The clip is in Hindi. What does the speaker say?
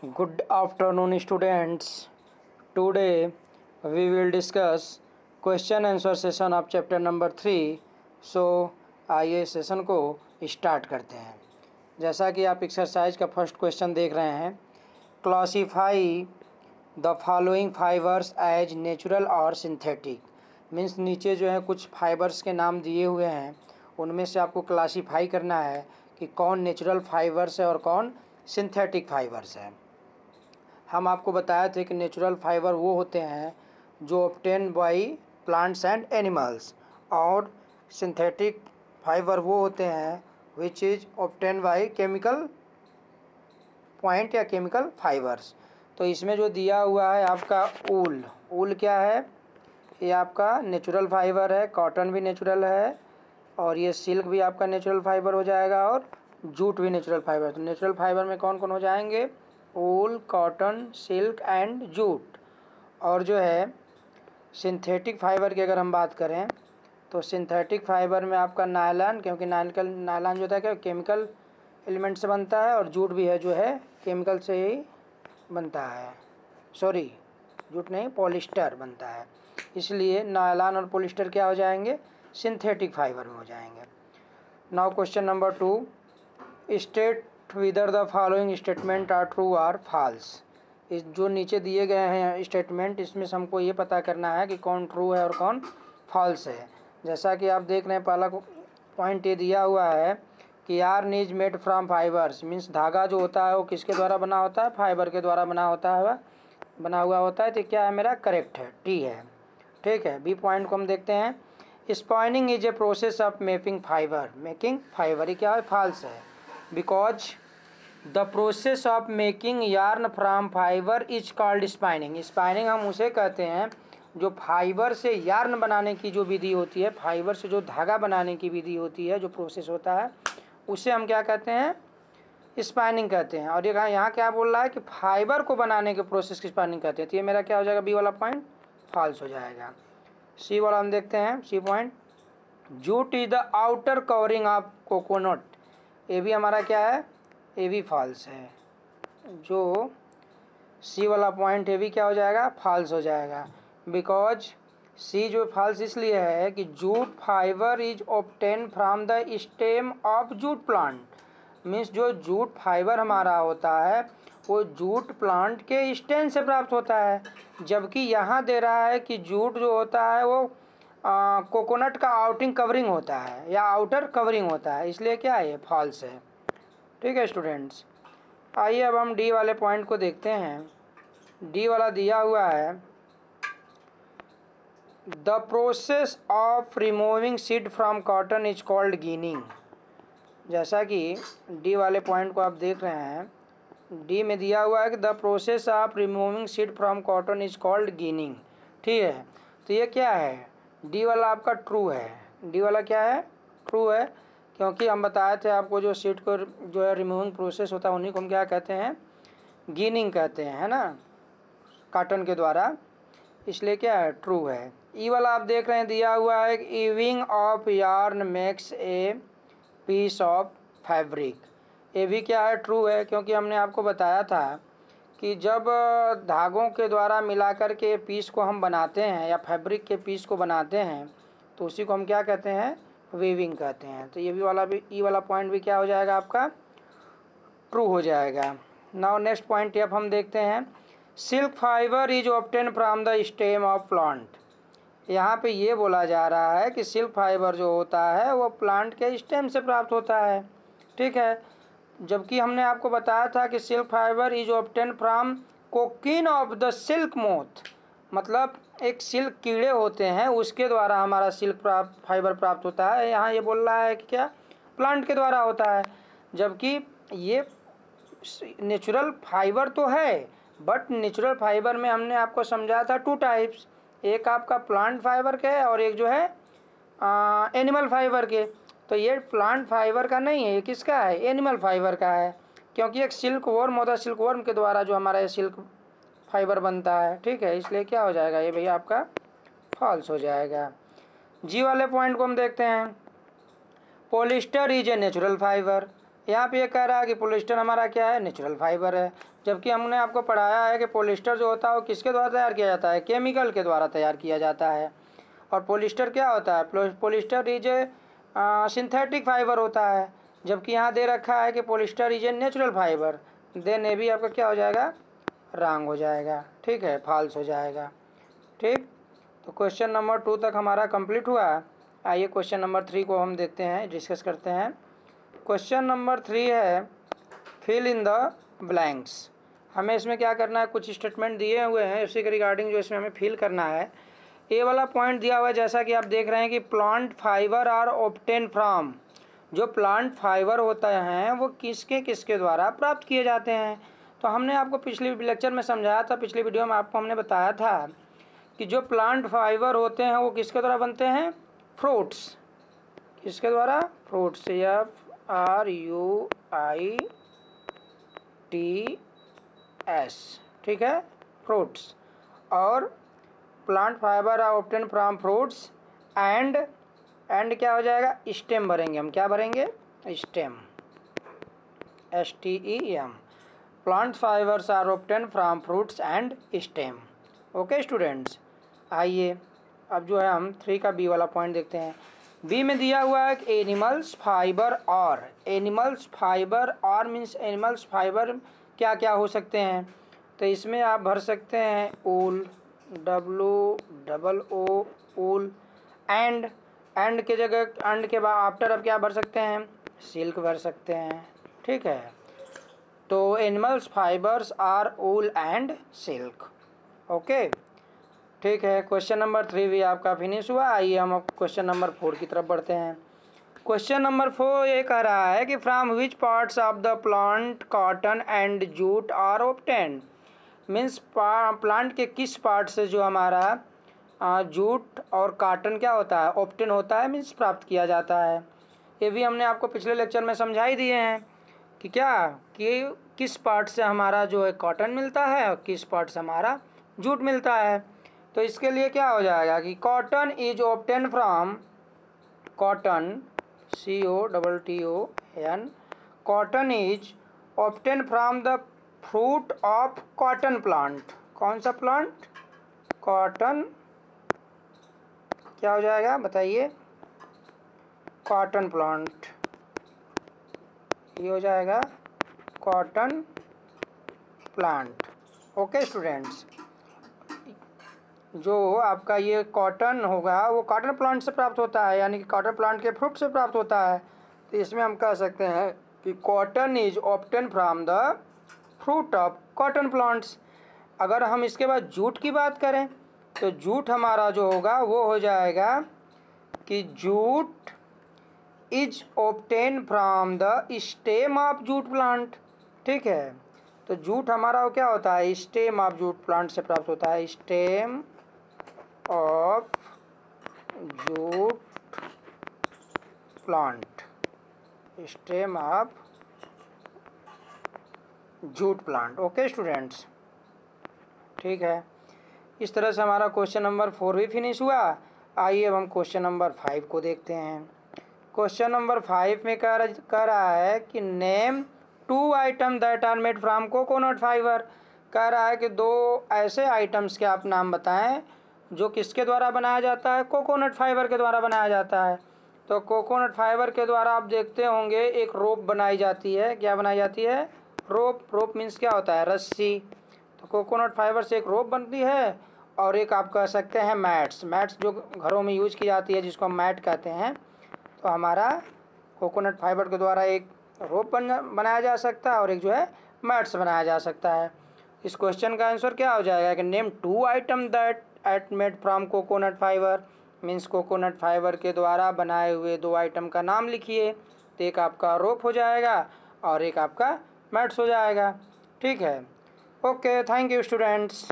Good afternoon, students. Today we will discuss question answer session of chapter number 3. So आइए सेशन को स्टार्ट करते हैं। जैसा कि आप एक्सरसाइज का फर्स्ट क्वेश्चन देख रहे हैं, classify the following fibres as natural और सिंथेटिक। मीन्स नीचे जो है कुछ फाइबर्स के नाम दिए हुए हैं, उनमें से आपको क्लासीफाई करना है कि कौन नेचुरल फाइबर्स है और कौन सिंथेटिक फाइबर्स है। हम आपको बताए थे कि नेचुरल फाइबर वो होते हैं जो obtain by plants and animals, और सिंथेटिक फाइबर वो होते हैं which is obtain by chemical point या केमिकल फाइबर्स। तो इसमें जो दिया हुआ है आपका ऊल क्या है, ये आपका नेचुरल फाइबर है। कॉटन भी नेचुरल है, और ये सिल्क भी आपका नेचुरल फाइबर हो जाएगा, और जूट भी नेचुरल फाइबर। तो नेचुरल फाइबर में कौन कौन हो जाएंगे? ऊल, कॉटन, सिल्क एंड जूट। और जो है सिंथेटिक फाइबर की अगर हम बात करें तो सिंथेटिक फाइबर में आपका नायलॉन, क्योंकि नायलॉन जो होता है क्या केमिकल एलिमेंट से बनता है, और जूट भी है जो है केमिकल से ही बनता है। सॉरी, जूट नहीं, पॉलिस्टर बनता है। इसलिए नायलॉन और पॉलिस्टर क्या हो जाएंगे? सिंथेटिक फाइबर में हो जाएंगे। Now question number 2, state whether the following statement are true or false. इस जो नीचे दिए गए हैं स्टेटमेंट, इसमें से हमको ये पता करना है कि कौन ट्रू है और कौन फॉल्स है। जैसा कि आप देख रहे हैं, पहला पॉइंट ये दिया हुआ है कि yarn is made from fibres. Means धागा जो होता है वो किसके द्वारा बना होता है? फाइबर के द्वारा बना हुआ होता है। तो क्या है मेरा? करेक्ट है, टी है। ठीक है। बी पॉइंट को हम देखते हैं, spinning is a process of making fibre. ये क्या है? फॉल्स है। Because the process of making yarn from fibre is called spinning. Spinning हम उसे कहते हैं जो फाइबर से यार्न बनाने की जो विधि होती है, फाइबर से जो धागा बनाने की विधि होती है, जो प्रोसेस होता है, उसे हम क्या कहते हैं? स्पाइनिंग कहते हैं। और ये यहाँ क्या बोल रहा है कि फाइबर को बनाने के प्रोसेस की स्पाइनिंग कहते हैं। तो ये मेरा क्या हो जाएगा? बी वाला पॉइंट फॉल्स हो जाएगा। सी वाला हम देखते हैं, C point, jute is the outer covering of coconut. ये भी हमारा क्या है? ये भी फॉल्स है। जो सी वाला पॉइंट ये भी क्या हो जाएगा? फॉल्स हो जाएगा। बिकॉज सी जो फॉल्स इसलिए है कि jute fibre is obtain from the stem of jute plant. Means जो जूट फाइबर हमारा होता है वो जूट प्लांट के स्टेम से प्राप्त होता है, जबकि यहाँ दे रहा है कि जूट जो होता है वो कोकोनट का आउटिंग कवरिंग होता है या आउटर कवरिंग होता है। इसलिए क्या है? ये फॉल्स है। ठीक है स्टूडेंट्स। आइए अब हम डी वाले पॉइंट को देखते हैं। डी वाला दिया हुआ है, the process of removing seed from cotton is called ginning. जैसा कि डी वाले पॉइंट को आप देख रहे हैं, डी में दिया हुआ है कि the process of removing seed from cotton is called ginning. ठीक है। तो ये क्या है? डी वाला आपका ट्रू है। डी वाला क्या है? ट्रू है, क्योंकि हम बताए थे आपको जो सीड को जो है रिमूविंग प्रोसेस होता है उन्हीं को हम क्या कहते हैं? गिनिंग कहते हैं, है ना, कॉटन के द्वारा। इसलिए क्या है? ट्रू है। ई वाला आप देख रहे हैं दिया हुआ है, weaving of yarn makes a piece of fabric. ये भी क्या है? ट्रू है, क्योंकि हमने आपको बताया था कि जब धागों के द्वारा मिलाकर के पीस को हम बनाते हैं या फैब्रिक के पीस को बनाते हैं तो उसी को हम क्या कहते हैं? वीविंग कहते हैं। तो ये भी ई वाला पॉइंट भी क्या हो जाएगा? आपका ट्रू हो जाएगा। नाउ नेक्स्ट पॉइंट अब हम देखते हैं, silk fibre is obtain from the stem of plant. यहाँ पे ये बोला जा रहा है कि सिल्क फाइबर जो होता है वो प्लांट के स्टेम से प्राप्त होता है। ठीक है। जबकि हमने आपको बताया था कि silk fibre is obtain from cocaine of the silk moth. मतलब एक सिल्क कीड़े होते हैं उसके द्वारा हमारा सिल्क फाइबर प्राप्त होता है। यहाँ ये बोल रहा है कि क्या? प्लांट के द्वारा होता है। जबकि ये नेचुरल फाइबर तो है, बट नेचुरल फाइबर में हमने आपको समझाया था 2 टाइप्स, एक आपका प्लांट फाइबर के और एक जो है एनिमल फाइबर के। तो ये प्लांट फाइबर का नहीं है, ये किसका है? एनिमल फाइबर का है, क्योंकि एक सिल्क वर्म होता है, सिल्क वर्म के द्वारा जो हमारा ये सिल्क फाइबर बनता है। ठीक है। इसलिए क्या हो जाएगा? ये भैया आपका फॉल्स हो जाएगा। जी वाले पॉइंट को हम देखते हैं, polyester is a natural fibre. यहाँ पे ये कह रहा है कि पॉलिएस्टर हमारा क्या है, नेचुरल फाइबर है, जबकि हमने आपको पढ़ाया है कि पॉलिएस्टर जो होता है वो किसके द्वारा तैयार किया जाता है, केमिकल के द्वारा तैयार किया जाता है। और पॉलिएस्टर क्या होता है, polyester is a synthetic fibre होता है, जबकि यहाँ दे रखा है कि polyester is a natural fibre. Then ये भी आपका क्या हो जाएगा, रॉन्ग हो जाएगा, ठीक है, फॉल्स हो जाएगा। ठीक, तो क्वेश्चन नंबर 2 तक हमारा कंप्लीट हुआ। आइए क्वेश्चन नंबर 3 को हम देखते हैं, डिस्कस करते हैं। क्वेश्चन नंबर 3 है फिल इन द ब्लैंक्स। हमें इसमें क्या करना है, कुछ स्टेटमेंट दिए हुए हैं, उसी के रिगार्डिंग जो इसमें हमें फिल करना है। ए वाला पॉइंट दिया हुआ है, जैसा कि आप देख रहे हैं कि plant fibre are obtain from, जो प्लांट फाइबर होते हैं वो किसके किसके द्वारा प्राप्त किए जाते हैं। तो हमने आपको पिछले लेक्चर में समझाया था, पिछली वीडियो में आपको हमने बताया था कि जो प्लांट फाइबर होते हैं वो किसके द्वारा बनते हैं, फ्रूट्स, किसके द्वारा, फ्रूट्स, FRUITS, ठीक है, फ्रूट्स। और plant fibre are obtain from fruits and क्या हो जाएगा, स्टेम भरेंगे हम, क्या भरेंगे, stem, STEM। Plant fibres are obtain from fruits and stem. Okay students, आइए अब जो है हम 3 का बी वाला पॉइंट देखते हैं। बी में दिया हुआ है कि एनिमल्स फाइबर और, एनिमल्स फाइबर और मीन्स एनिमल्स फाइबर क्या क्या हो सकते हैं। तो इसमें आप भर सकते हैं ऊल, WOO, ऊल, एंड के जगह, एंड के बाद आफ्टर अब क्या भर सकते हैं, सिल्क भर सकते हैं, ठीक है। तो animals fibres are wool and silk. Okay, ठीक है। क्वेश्चन नंबर 3 भी आपका फिनिश हुआ। आइए हम अब क्वेश्चन नंबर 4 की तरफ बढ़ते हैं। क्वेश्चन नंबर 4 ये कह रहा है कि from which parts of the plant cotton and jute are obtained, means plant के किस पार्ट से जो हमारा जूट और कॉटन क्या होता है, ऑब्टेन होता है, मीन्स प्राप्त किया जाता है। ये भी हमने आपको पिछले लेक्चर में समझा ही दिए हैं कि क्या, कि किस पार्ट से हमारा जो है कॉटन मिलता है और किस पार्ट से हमारा जूट मिलता है। तो इसके लिए क्या हो जाएगा कि cotton is obtain from, cotton, COTTON, cotton is obtain from the fruit of cotton plant. कौन सा प्लांट, कॉटन, क्या हो जाएगा बताइए, कॉटन प्लांट, ये हो जाएगा कॉटन प्लांट। ओके स्टूडेंट्स, जो आपका ये कॉटन होगा वो कॉटन प्लांट से प्राप्त होता है, यानी कि कॉटन प्लांट के फ्रूट से प्राप्त होता है। तो इसमें हम कह सकते हैं कि cotton is obtain from the fruit of cotton plants. अगर हम इसके बाद जूट की बात करें तो जूट हमारा जो होगा वो हो जाएगा कि jute is obtain from the stem of jute plant, ठीक है। तो जूट हमारा क्या होता है, स्टेम ऑफ जूट प्लांट से प्राप्त होता है, stem of jute plant, stem of jute plant. Okay students, ठीक है। इस तरह से हमारा क्वेश्चन नंबर 4 भी फिनिश हुआ। आइए अब हम क्वेश्चन नंबर 5 को देखते हैं। क्वेश्चन नंबर 5 में कह रहा है कि name 2 item that are made from coconut fibre. कह रहा है कि 2 ऐसे आइटम्स के आप नाम बताएं जो किसके द्वारा बनाया जाता है, कोकोनट फाइबर के द्वारा बनाया जाता है। तो कोकोनट फाइबर के द्वारा आप देखते होंगे एक रोप बनाई जाती है, क्या बनाई जाती है, रोप। रोप मीन्स क्या होता है, रस्सी। तो कोकोनट फाइबर से एक रोप बनती है, और एक आप कह सकते हैं मैट्स, मैट्स जो घरों में यूज की जाती है जिसको हम मैट कहते हैं। तो हमारा कोकोनट फाइबर के द्वारा एक रोप बनाया जा सकता है और एक जो है मैट्स बनाया जा सकता है। इस क्वेश्चन का आंसर क्या हो जाएगा कि name 2 item that at made from coconut fibre, means coconut fibre के द्वारा बनाए हुए 2 आइटम का नाम लिखिए। तो एक आपका रोप हो जाएगा और एक आपका मैट्स हो जाएगा, ठीक है। Okay, thank you students.